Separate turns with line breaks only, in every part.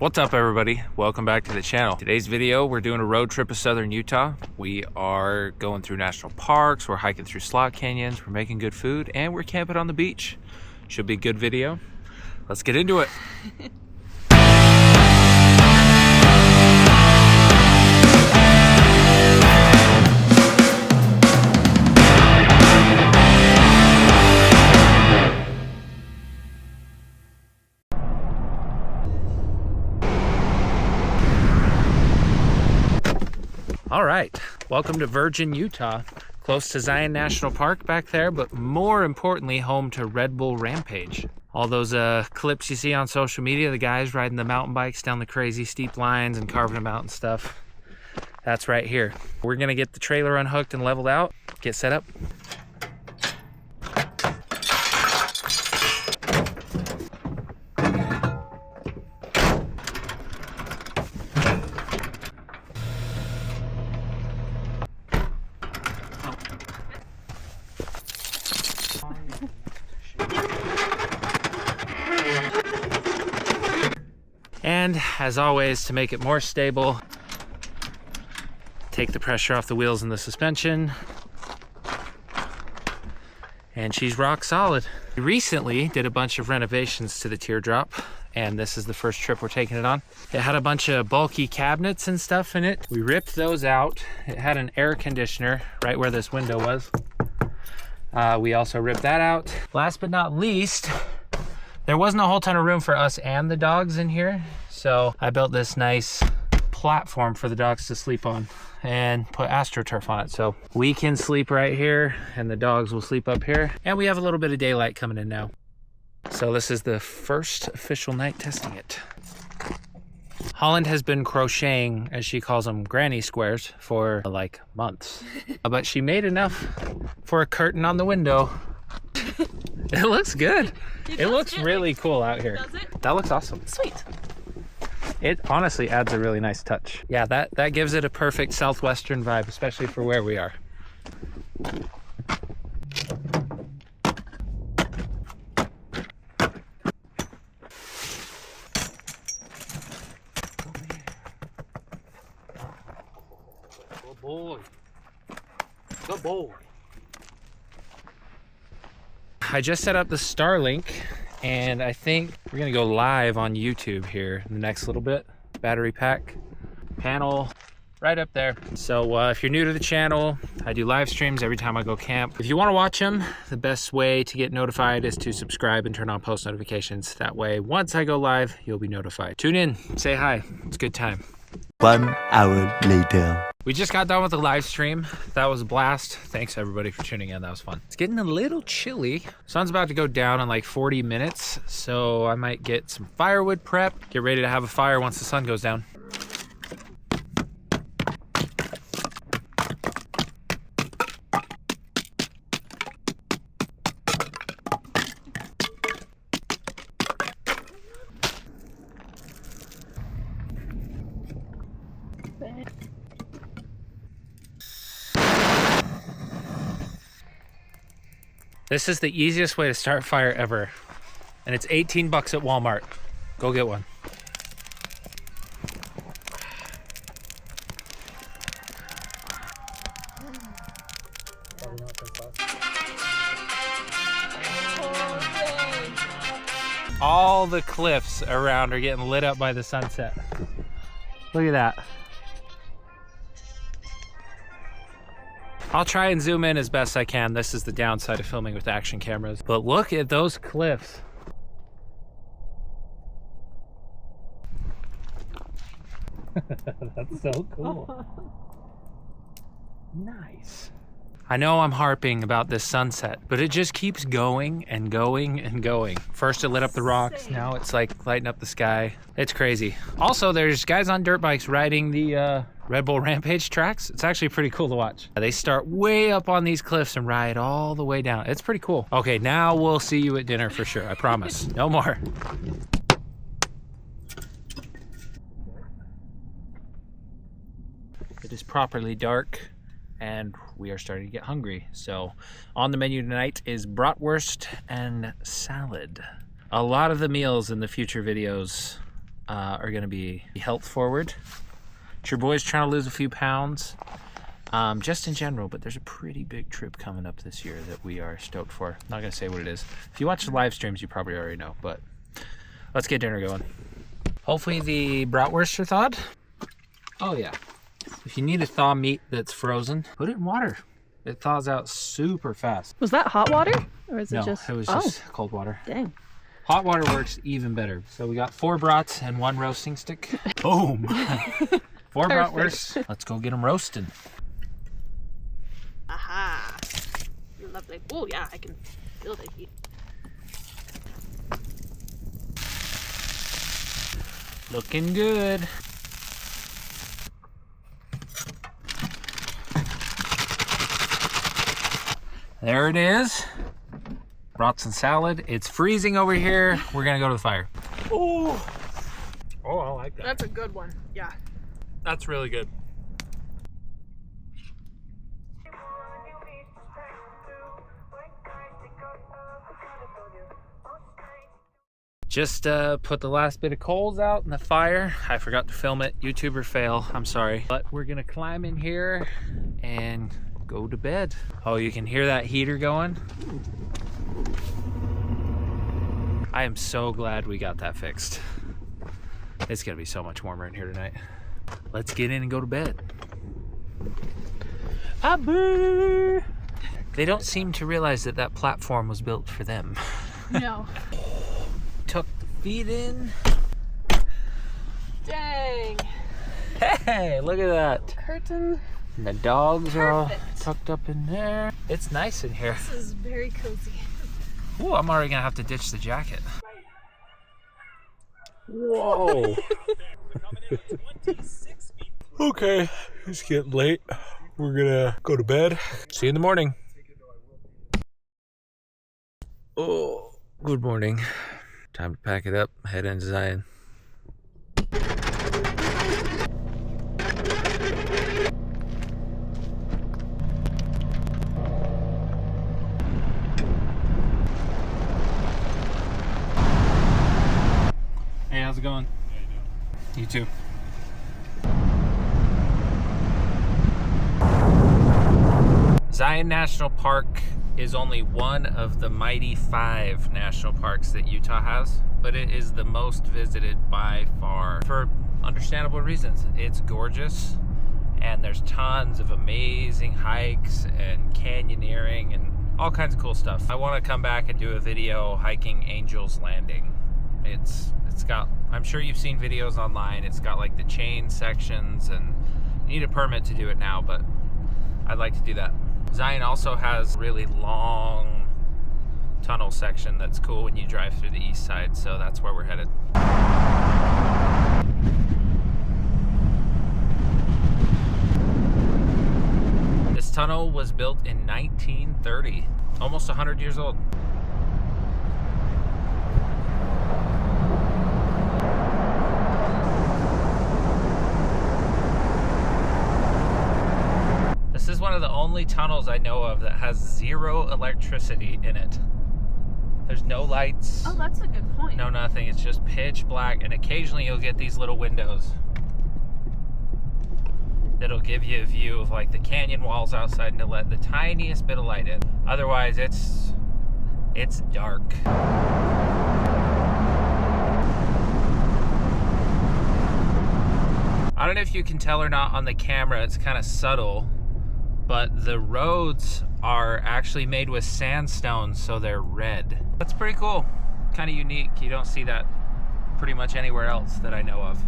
What's up everybody? Welcome back to the channel. Today's video, we're doing a road trip of southern Utah. We are going through national parks, we're hiking through slot canyons, we're making good food, and we're camping on the beach. Should be a good video. Let's get into it. All right, welcome to Virgin, Utah, close to Zion National Park back there, but more importantly, home to Red Bull Rampage. All those clips you see on social media, the guys riding the mountain bikes down the crazy steep lines and carving them out and stuff, that's right here. We're gonna get the trailer unhooked and leveled out, get set up. And as always, to make it more stable, take the pressure off the wheels and the suspension. And she's rock solid. We recently did a bunch of renovations to the Teardrop, and this is the first trip we're taking it on. It had a bunch of bulky cabinets and stuff in it. We ripped those out. It had an air conditioner right where this window was. We also ripped that out. Last but not least, there wasn't a whole ton of room for us and the dogs in here, so I built this nice platform for the dogs to sleep on and put AstroTurf on it, so we can sleep right here and the dogs will sleep up here, and we have a little bit of daylight coming in now. So this is the first official night testing it. Holland has been crocheting, as she calls them, granny squares for like months, but she made enough for a curtain on the window. It looks good. It looks really cool out here.
Does it?
That looks awesome.
Sweet.
It honestly adds a really nice touch. Yeah, that gives it a perfect southwestern vibe, especially for where we are. Good boy. Good boy. I just set up the Starlink, and I think we're gonna go live on YouTube here in the next little bit. Battery pack panel right up there. So if you're new to the channel, I do live streams every time I go camp. If you want to watch them, the best way to get notified is to subscribe and turn on post notifications. That way, once I go live, you'll be notified. Tune in, say hi, it's a good time.
1 hour later.
We just got done with the live stream. That was a blast. Thanks everybody for tuning in, that was fun. It's getting a little chilly. Sun's about to go down in like 40 minutes, so I might get some firewood prep, get ready to have a fire once the sun goes down. This is the easiest way to start fire ever, and it's 18 bucks at Walmart. Go get one. All the cliffs around are getting lit up by the sunset. Look at that. I'll try and zoom in as best I can. This is the downside of filming with action cameras. But look at those cliffs. That's so cool. Nice. I know I'm harping about this sunset, but it just keeps going and going and going. First it lit up the rocks, now it's like lighting up the sky. It's crazy. Also, there's guys on dirt bikes riding the Red Bull Rampage tracks. It's actually pretty cool to watch. They start way up on these cliffs and ride all the way down. It's pretty cool. Okay, now we'll see you at dinner for sure, I promise. No more. It is properly dark and we are starting to get hungry. So on the menu tonight is bratwurst and salad. A lot of the meals in the future videos are going to be health forward. Your boy's trying to lose a few pounds, just in general, but there's a pretty big trip coming up this year that we are stoked for. Not going to say what it is. If you watch the live streams, you probably already know, but let's get dinner going. Hopefully the bratwursts are thawed. Oh yeah. If you need to thaw meat that's frozen, put it in water. It thaws out super fast.
Was that hot water? Or is it just...
No, it was just cold water.
Dang.
Hot water works even better. So we got 4 brats and 1 roasting stick. Boom. 4 bratwursts. Let's go get them roasted.
Aha. Lovely. Oh yeah, I can feel the heat.
Looking good. There it is. Brats and salad. It's freezing over here. We're gonna go to the fire. Oh, I like that.
That's a good one. Yeah.
That's really good. Just put the last bit of coals out in the fire. I forgot to film it. YouTuber fail. I'm sorry. But we're gonna climb in here and go to bed. Oh, you can hear that heater going? I am so glad we got that fixed. It's gonna be so much warmer in here tonight. Let's get in and go to bed. Abu! They don't seem to realize that that platform was built for them.
No.
Tuck the feet in.
Dang.
Hey, look at that.
Curtain.
And the dogs are all
Perfect.
tucked up in there. It's nice in here.
This is very cozy.
Ooh, I'm already gonna have to ditch the jacket. Whoa. Okay, it's getting late. We're gonna go to bed. See you in the morning. Oh, good morning. Time to pack it up, head into Zion. Hey, how's it going? You too. Zion National Park is only one of the mighty 5 national parks that Utah has, but it is the most visited by far for understandable reasons. It's gorgeous and there's tons of amazing hikes and canyoneering and all kinds of cool stuff. I want to come back and do a video hiking Angel's Landing. It's got, I'm sure you've seen videos online, it's got like the chain sections and you need a permit to do it now, but I'd like to do that. Zion also has a really long tunnel section that's cool when you drive through the east side, so that's where we're headed. This tunnel was built in 1930, almost 100 years old. This is one of the only tunnels I know of that has 0 electricity in it. There's no lights.
Oh, that's a good point.
No nothing. It's just pitch black, and occasionally you'll get these little windows that'll give you a view of like the canyon walls outside and to let the tiniest bit of light in. Otherwise, it's dark. I don't know if you can tell or not on the camera, it's kind of subtle, but the roads are actually made with sandstone, so they're red. That's pretty cool, kind of unique. You don't see that pretty much anywhere else that I know of.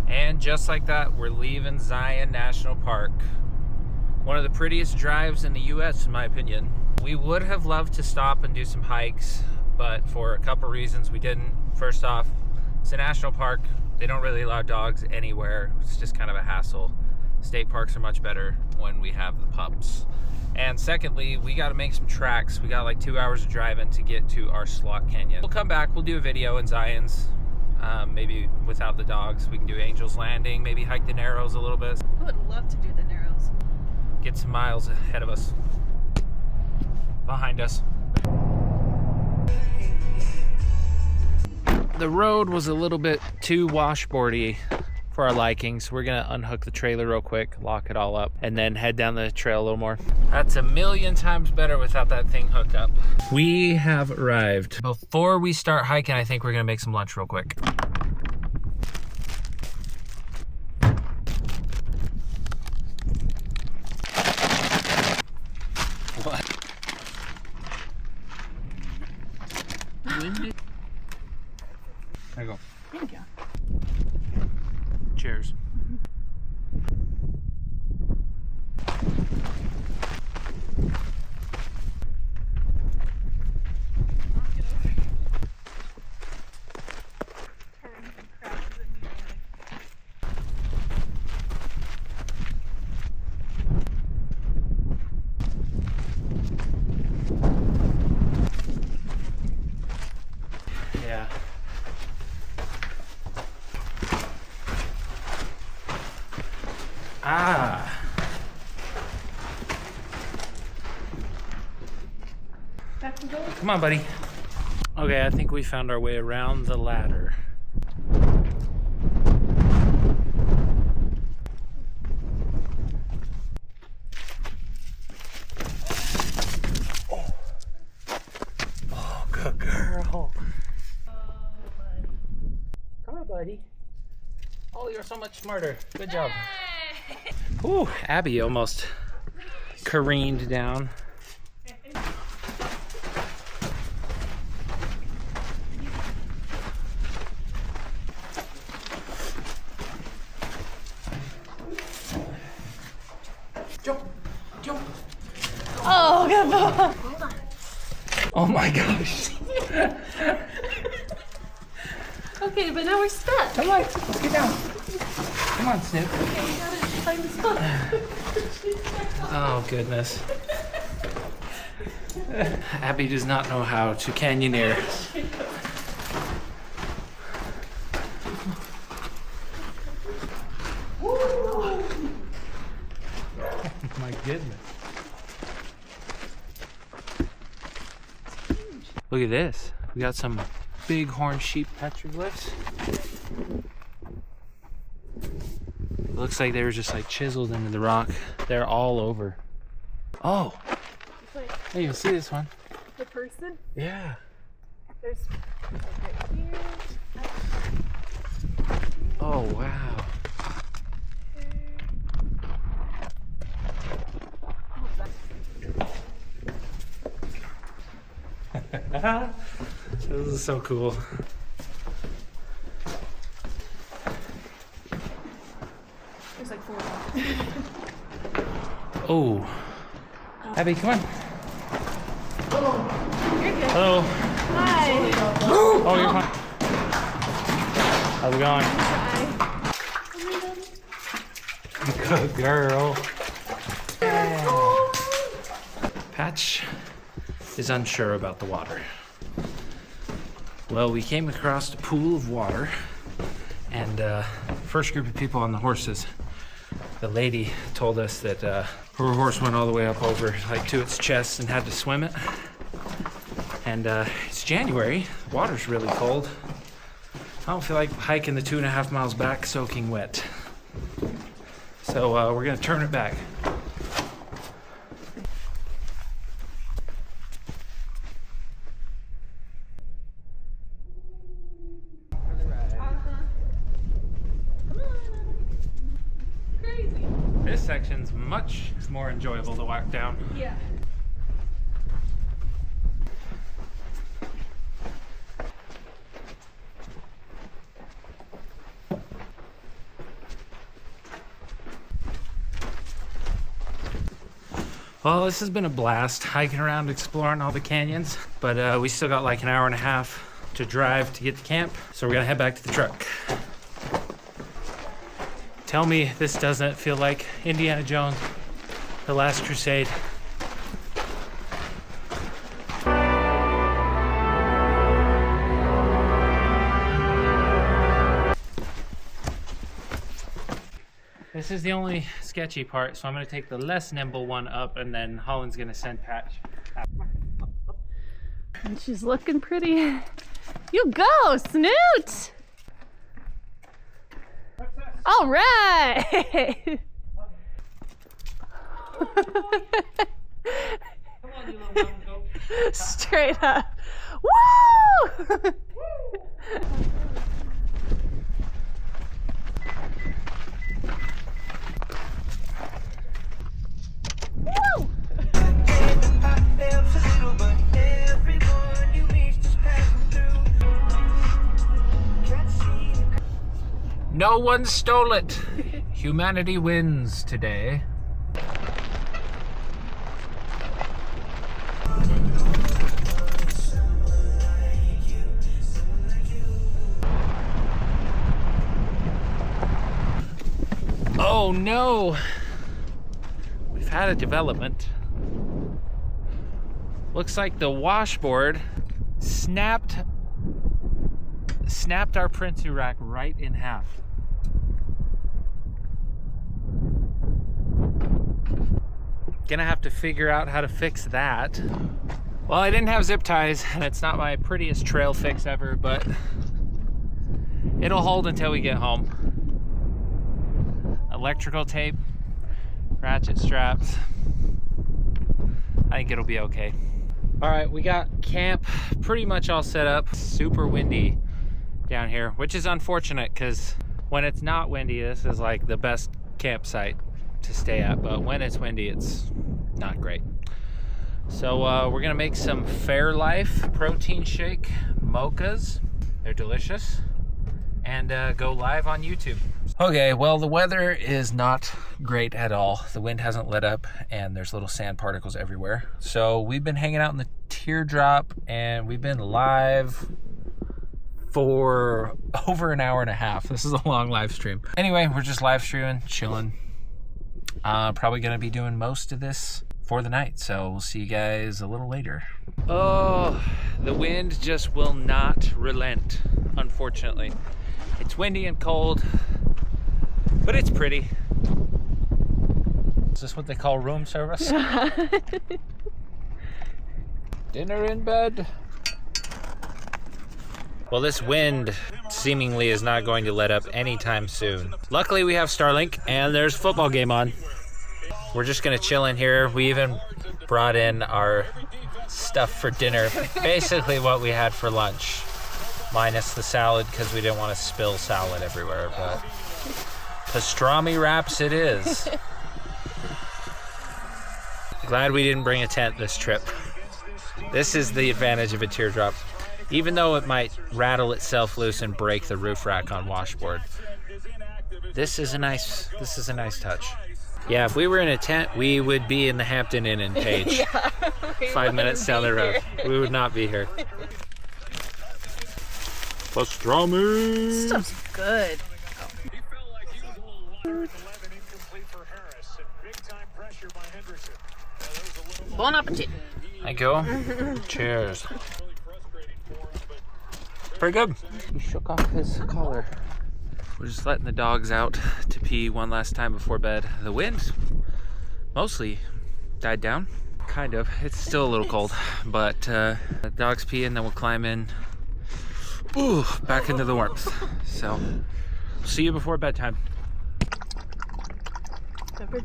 And just like that, we're leaving Zion National Park. One of the prettiest drives in the US, in my opinion. We would have loved to stop and do some hikes, but for a couple reasons we didn't. First off, it's a national park. They don't really allow dogs anywhere. It's just kind of a hassle. State parks are much better when we have the pups. And secondly, we got to make some tracks. We got like 2 hours of driving to get to our slot canyon. We'll come back, we'll do a video in Zion's. Maybe without the dogs. We can do Angel's Landing, maybe hike the Narrows a little bit.
I would love to do the Narrows.
get some miles ahead of us. Behind us. The road was a little bit too washboardy for our liking, so we're gonna unhook the trailer real quick, lock it all up, and then head down the trail a little more. That's a million times better without that thing hooked up. We have arrived. Before we start hiking, I think we're gonna make some lunch real quick. What? There you go.
Thank you.
Cheers. Yeah. Ah. Come on, buddy. Okay, I think we found our way around the ladder. Oh, good girl. Come on, buddy. Oh, you're so much smarter. Good job. Ooh, Abby almost careened down. Jump, jump.
Oh, good. Hold on.
Oh my gosh.
Okay, but now we're stuck.
Come on, let's get down. Come on, Snoop.
Okay, we gotta find the spot.
Oh, goodness. Abby does not know how to canyoneer. Oh my goodness. Look at this. We got some bighorn sheep petroglyphs. Looks like they were just like chiseled into the rock. They're all over. Oh,
Wait,
hey, you see this one?
the person?
Yeah.
There's right here.
Oh, wow. This is so cool.
There's like 4.
Oh. Abby, come on.
You're good.
Hello.
Hi.
Oh, you're fine. How's it going?
Hi.
Good girl. Yeah. Patch is unsure about the water. Well, we came across a pool of water, and first group of people on the horses, the lady told us that her horse went all the way up over like to its chest and had to swim it. And it's January, the water's really cold. I don't feel like hiking the 2.5 miles back soaking wet. So we're gonna turn it back.
Crazy.
This section's much more enjoyable to walk down.
Yeah.
Well, this has been a blast hiking around, exploring all the canyons, but we still got like an hour and a half to drive to get to camp, so we're gonna head back to the truck. Tell me this doesn't feel like Indiana Jones, The Last Crusade. This is the only sketchy part, so I'm gonna take the less nimble one up, and then Holland's gonna send Patch.
And she's looking pretty. You go, Snoot! All right! Straight up. Woo! Woo!
No one stole it. Humanity wins today. Oh no! We've had a development. Looks like the washboard snapped our Prinsu rack right in half. Gonna have to figure out how to fix that. Well, I didn't have zip ties, and it's not my prettiest trail fix ever, but it'll hold until we get home. Electrical tape, ratchet straps. I think it'll be okay. All right, we got camp pretty much all set up. Super windy down here, which is unfortunate because when it's not windy, this is like the best campsite to stay at, but when it's windy, it's not great. So we're gonna make some Fairlife protein shake mochas. They're delicious, and go live on YouTube. Okay, well, the weather is not great at all. The wind hasn't let up and there's little sand particles everywhere. So we've been hanging out in the Teardrop and we've been live for over an hour and a half. This is a long live stream. Anyway, we're just live streaming, chilling. Probably gonna be doing most of this for the night, so we'll see you guys a little later. Oh, the wind just will not relent, unfortunately. It's windy and cold, but it's pretty. Is this what they call room service? Dinner in bed. Well, this wind seemingly is not going to let up anytime soon. Luckily, we have Starlink, and there's a football game on. We're just gonna chill in here. We even brought in our stuff for dinner. Basically what we had for lunch, minus the salad, because we didn't want to spill salad everywhere, but pastrami wraps it is. Glad we didn't bring a tent this trip. This is the advantage of a Teardrop. Even though it might rattle itself loose and break the roof rack on washboard, this is a nice touch. Yeah, if we were in a tent, we would be in the Hampton Inn in Page.
Yeah,
5 minutes down the road. We would not be here. Pastrami!
Stuff's good. Bon appetit.
Thank you. Cheers. Pretty good. He shook off his collar. We're just letting the dogs out to pee one last time before bed. The wind mostly died down. Kind of. It's still a little cold, but the dogs pee and then we'll climb in. Ooh, back into the warmth. So, see you before bedtime.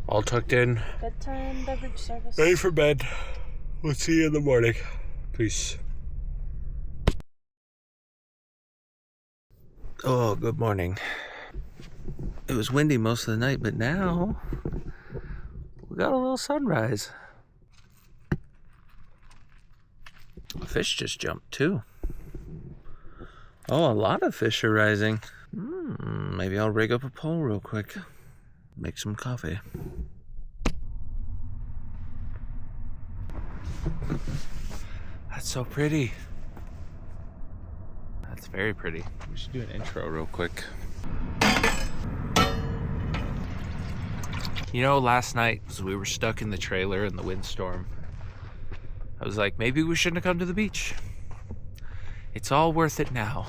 All tucked in.
Bedtime beverage service.
Ready for bed. We'll see you in the morning. Peace. Oh, good morning. It was windy most of the night, but now we got a little sunrise. A fish just jumped too. Oh, a lot of fish are rising. Maybe I'll rig up a pole real quick. Make some coffee. That's so pretty. That's very pretty. We should do an intro real quick. You know, last night, as we were stuck in the trailer in the windstorm, I was like, maybe we shouldn't have come to the beach. It's all worth it now.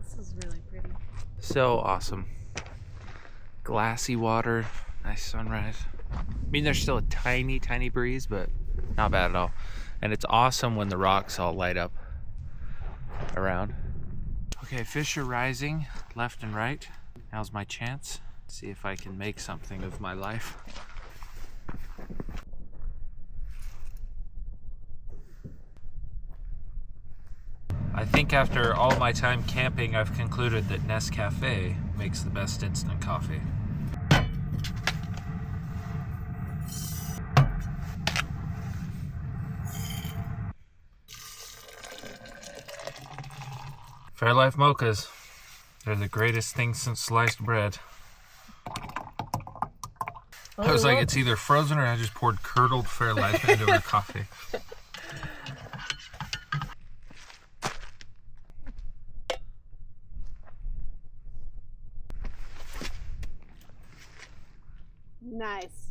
This is really pretty.
So awesome. Glassy water, Nice sunrise. I mean, there's still a tiny, tiny breeze, but not bad at all. And it's awesome when the rocks all light up around. Okay, fish are rising left and right. Now's my chance. See if I can make something of my life. I think after all my time camping, I've concluded that Nescafe makes the best instant coffee. Fairlife mochas. They're the greatest thing since sliced bread. I was like, it's either frozen or I just poured curdled Fairlife into our coffee.
Nice.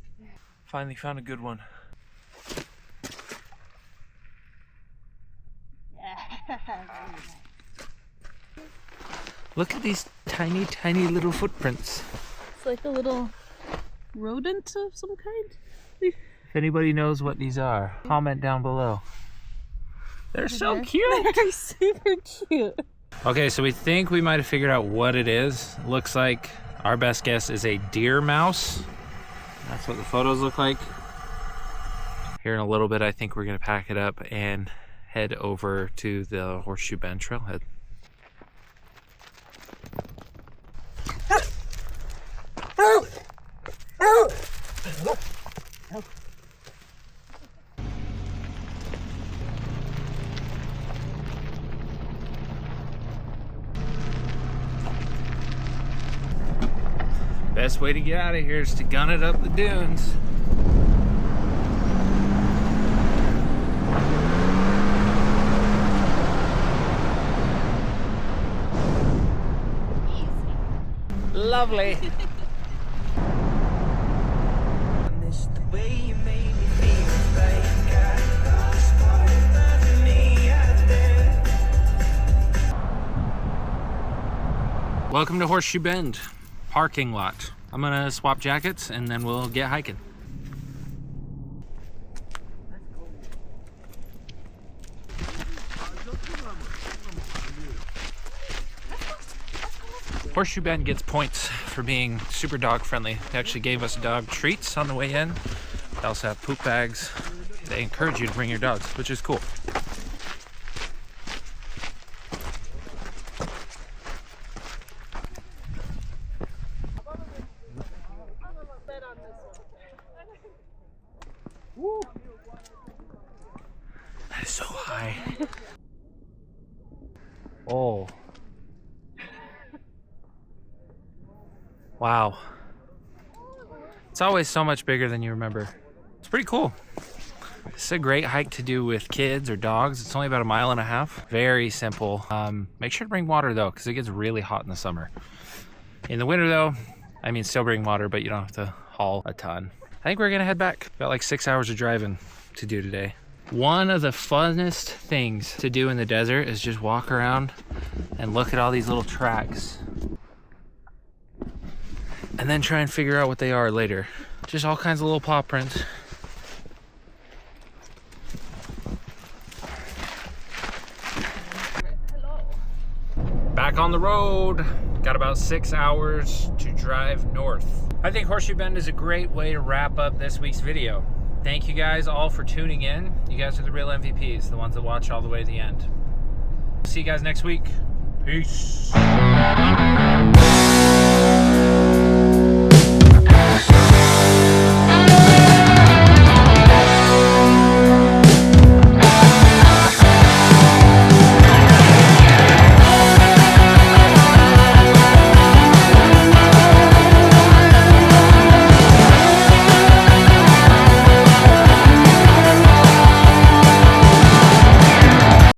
Finally found a good one.
Yeah, very nice.
Look at these tiny, tiny little footprints.
It's like a little rodent of some kind.
If anybody knows what these are, comment down below. They're so cute.
They're super cute.
Okay, so we think we might have figured out what it is. Looks like our best guess is a deer mouse. That's what the photos look like. Here in a little bit, I think we're gonna pack it up and head over to the Horseshoe Bend trailhead. Best way to get out of here is to gun it up the dunes. Lovely. Welcome to Horseshoe Bend parking lot. I'm gonna swap jackets and then we'll get hiking. Horseshoe Bend gets points for being super dog friendly. They actually gave us dog treats on the way in. They also have poop bags. They encourage you to bring your dogs, which is cool. That is so high. Oh. Wow. It's always so much bigger than you remember. It's pretty cool. It's a great hike to do with kids or dogs. It's only about 1.5 miles. Very simple. Make sure to bring water though, because it gets really hot in the summer. In the winter though, I mean still bring water, but you don't have to haul a ton. I think we're gonna head back. Got like 6 hours of driving to do today. One of the funnest things to do in the desert is just walk around and look at all these little tracks. And then try and figure out what they are later. Just all kinds of little paw prints. Back on the road. Got about 6 hours to drive north. I think Horseshoe Bend is a great way to wrap up this week's video. Thank you guys all for tuning in. You guys are the real MVPs, the ones that watch all the way to the end. See you guys next week. Peace.